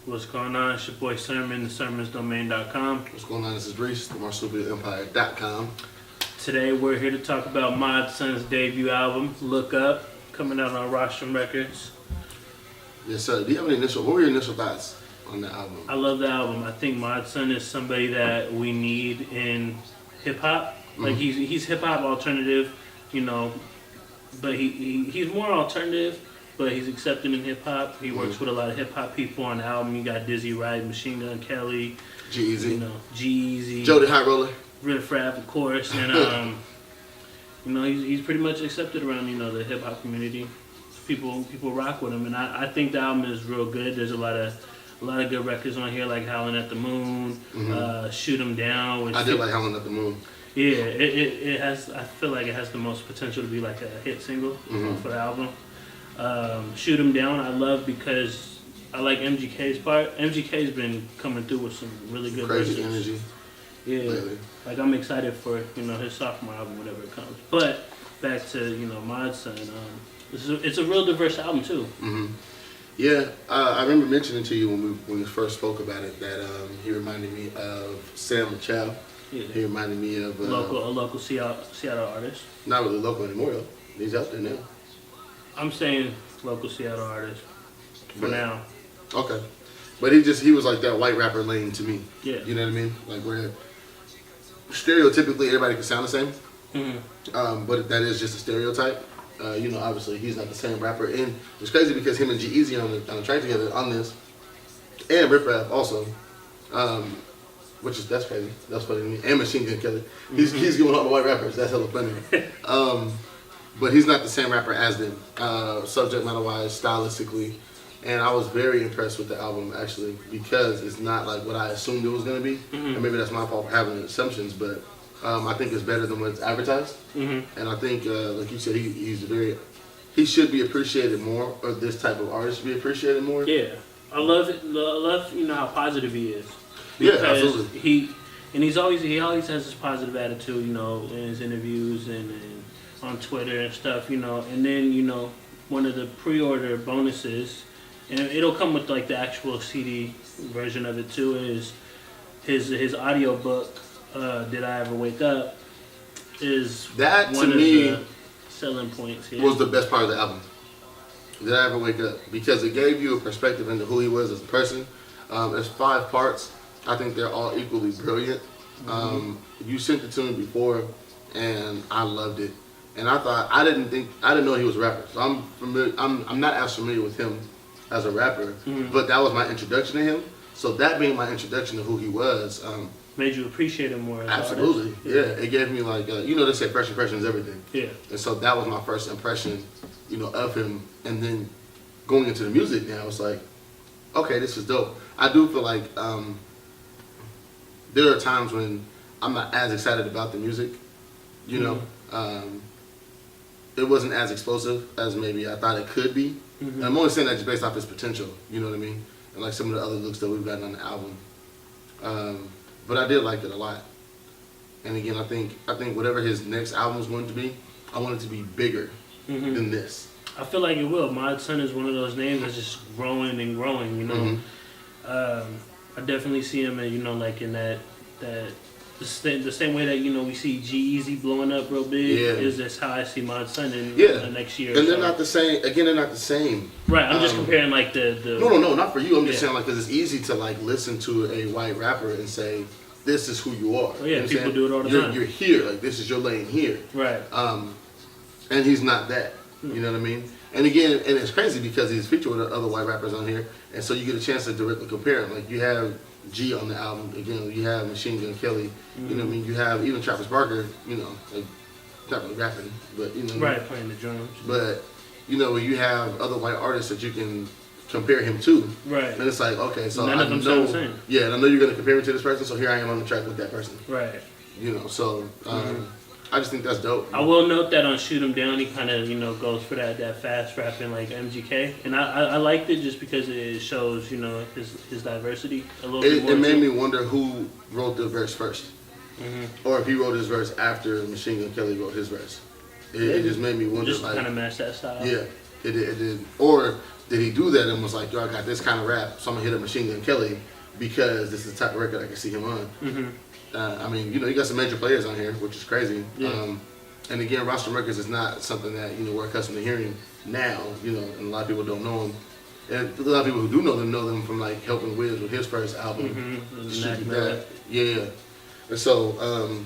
What's going on? It's your boy Sermon, thesermonsdomain.com. What's going on? This is Reese, the MarsupialEmpire.com. Today we're here to talk about Mod Sun's debut album, Look Up, coming out on Rostrum Records. Yes, sir. Do you have any what were your initial thoughts on the album? I love the album. I think Mod Sun is somebody that we need in hip hop. Like he's hip hop alternative, you know, but he's more alternative. But he's accepted in hip hop. He works with a lot of hip hop people on the album. You got Dizzy Wright, Machine Gun Kelly, G-Eazy, you know, G-Eazy, Jody High Roller, Riff Raff, of course, and you know he's pretty much accepted around the hip hop community. People rock with him, and I think the album is real good. There's a lot of good records on here like Howlin' at the Moon, Shoot 'Em Down. Which I did like Howlin' at the Moon. Yeah, it has. I feel like it has the most potential to be like a hit single for the album. Shoot 'Em Down I love because I like MGK's part. MGK's been coming through with some really good crazy verses. energy. Yeah, lately. like I'm excited for his sophomore album, whenever it comes. But back to Mod Sun, it's a real diverse album too. Yeah, I remember mentioning to you when we first spoke about it that he reminded me of Sam Chow. Yeah. He reminded me of A local Seattle artist. not really local anymore though. He's out there now. I'm saying local Seattle artist for now. Okay. But he was like that white rapper lane to me. Yeah. You know what I mean? Like where stereotypically everybody can sound the same. But that is just a stereotype. Obviously he's not the same rapper. And it's crazy because him and G-Eazy on the track together on this. And Riff Raff also. That's crazy. That's funny to me. And Machine Gun Kelly. He's giving all the white rappers. That's hella funny. But he's not the same rapper as them, subject matter wise, stylistically, and I was very impressed with the album actually because it's not like what I assumed it was going to be, and maybe that's my fault for having assumptions, but I think it's better than what's advertised, and I think, like you said, he should be appreciated more, or this type of artist should be appreciated more. Yeah, I love it. I love how positive he is. Yeah, absolutely. He always has this positive attitude, in his interviews and on Twitter and stuff, and then, one of the pre-order bonuses, and it'll come with like the actual CD version of it too, is his audio book, Did I Ever Wake Up, is that one to of me the selling points here. Was the best part of the album. Did I Ever Wake Up? Because it gave you a perspective into who he was as a person. There's 5 parts. I think they're all equally brilliant. You sent it to me before, and I loved it. And I didn't know he was a rapper. So I'm not as familiar with him as a rapper, but that was my introduction to him. So that being my introduction to who he was, made you appreciate him more. As absolutely, yeah. It gave me like, they say first impression is everything. Yeah. And so that was my first impression, of him. And then going into the music now, it's like, okay, this is dope. I do feel like there are times when I'm not as excited about the music, it wasn't as explosive as maybe I thought it could be. And I'm only saying that just based off its potential, you know what I mean? And like some of the other looks that we've gotten on the album. But I did like it a lot. And again, I think whatever his next album is going to be, I want it to be bigger than this. I feel like it will. Mod Sun is one of those names that's just growing and growing, I definitely see him, like in the same way that we see G-Eazy blowing up real big. Is that's how I see Mod Sun in the next year. And they're not the same. Again, they're not the same. Right. I'm just comparing like the. No, not for you. I'm just saying like because it's easy to like listen to a white rapper and say this is who you are. Oh, yeah, people do it all the time. You're here. Like this is your lane here. Right. And he's not that. You know what I mean? And again, and it's crazy because he's featured with other white rappers on here, and so you get a chance to directly compare him. Like you have G on the album. Again, you have Machine Gun Kelly. You know what I mean? You have even Travis Barker. Like not really rapping, but right, playing the drums. But you have other white artists that you can compare him to. Right. And it's like, okay, so none of them sound the same. Yeah, and I know you're gonna compare me to this person, so here I am on the track with that person. Right. So I just think that's dope. I will note that on Shoot 'Em Down, he kind of goes for that fast rapping like MGK, and I liked it just because it shows his diversity a little bit more. It made me wonder who wrote the verse first, or if he wrote his verse after Machine Gun Kelly wrote his verse. It just made me wonder. Just kind of match that style. Yeah, it did. Or did he do that and was like, yo, I got this kind of rap, so I'm gonna hit up Machine Gun Kelly because this is the type of record I can see him on. I mean, you got some major players on here, which is crazy. Yeah. And again, Roster Records is not something that we're accustomed to hearing now. And a lot of people don't know them. And a lot of people who do know them from like helping Wiz with his first album, shit like that. Yeah. And so,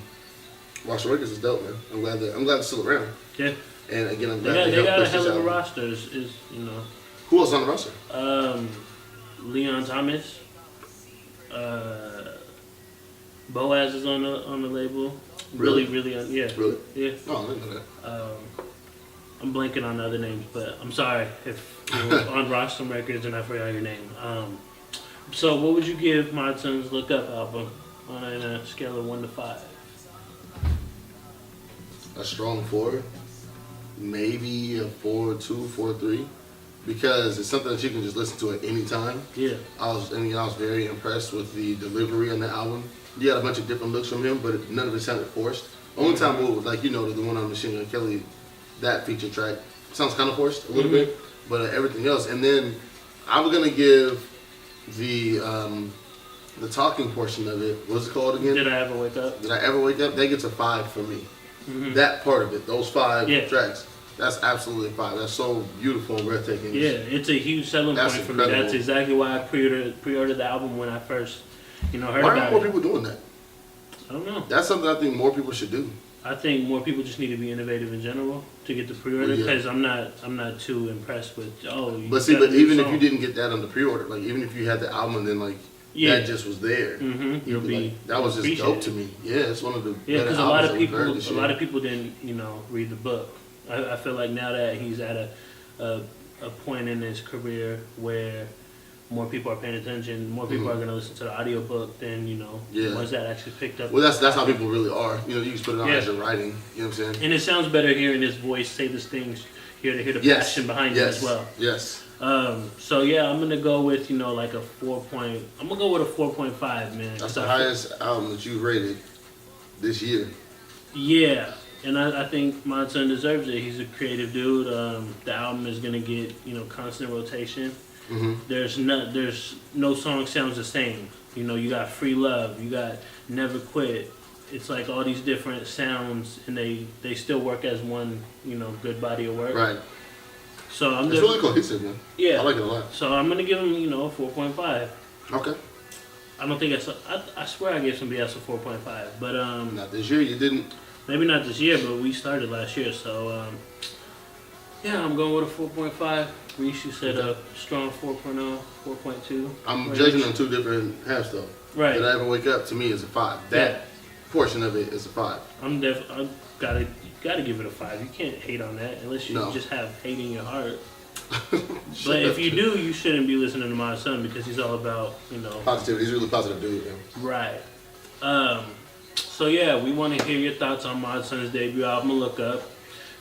Roster Records is dope, man. I'm glad they're still around. Yeah. And again, I'm glad they got a hell of a roster. Who else on the roster? Leon Thomas. Boaz is on the label. Really? Yeah. Really? Yeah. Oh, I didn't know that. I'm blanking on the other names, but I'm sorry if you're on Roster Records and I forgot your name. So what would you give Mod Sun's Look Up album on a scale of 1 to 5? A strong 4. Maybe a 4.2, 4.3. Because it's something that you can just listen to at any time. Yeah. I was very impressed with the delivery on the album. You had a bunch of different looks from him, but none of it sounded forced. Only time the one on Machine Gun Kelly, that feature track sounds kind of forced a little bit, but everything else. And then I was gonna give the talking portion of it. What's it called again? Did I Ever Wake Up? Did I Ever Wake Up? That gets a 5 for me. That part of it, those 5 tracks. That's absolutely 5. That's so beautiful and breathtaking. Yeah, it's a huge selling point for me. That's exactly why I pre-ordered the album when I first, heard about it. Why aren't more people doing that? I don't know. That's something I think more people should do. I think more people just need to be innovative in general to get the pre-order because I'm not too impressed with But even if you didn't get that on the pre-order, like even if you had the album and then that just was there, you'll be that was just dope to me. Yeah, it's one of the because a lot of people didn't read the book. I feel like now that he's at a point in his career where more people are paying attention, more people are going to listen to the audiobook than ones that actually picked up. Well, that's how people really are. You just put it on as you're writing. You know what I'm saying? And it sounds better hearing his voice say these things, hear the passion behind it as well. Yes. So yeah, I'm gonna go with like a 4. I'm gonna go with a 4.5, man. That's the highest album that you've rated this year. Yeah. And I think Mod Sun deserves it. He's a creative dude. The album is gonna get constant rotation. There's no song sounds the same. You got Free Love, you got Never Quit. It's like all these different sounds, and they still work as one good body of work. Right. So it's really cohesive, man. Yeah, I like it a lot. So I'm gonna give him a 4.5. Okay. I don't think I swear I gave somebody else a 4.5, but not this year. You didn't. Maybe not this year, but we started last year, so yeah, I'm going with a 4.5. Reese, you said a strong 4.0, 4.2. I'm judging on 2 different halves though. Right. Did I Ever Wake Up to me is a 5. That portion of it is a 5. I'm gotta give it a 5. You can't hate on that unless you just have hate in your heart. But if you do, you shouldn't be listening to My Son because he's all about positivity. He's a really positive dude. Yeah. Right. So yeah, we want to hear your thoughts on Mod Sun's debut album, Look Up.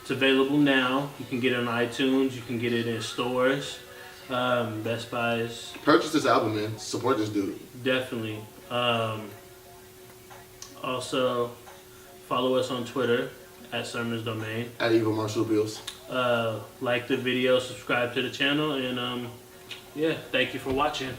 It's available now. You can get it on iTunes. You can get it in stores, Best Buys. Purchase this album, man. Support this dude. Definitely. Also, follow us on Twitter at Sermons Domain. At Evil Marsupials. Like the video, subscribe to the channel, and thank you for watching.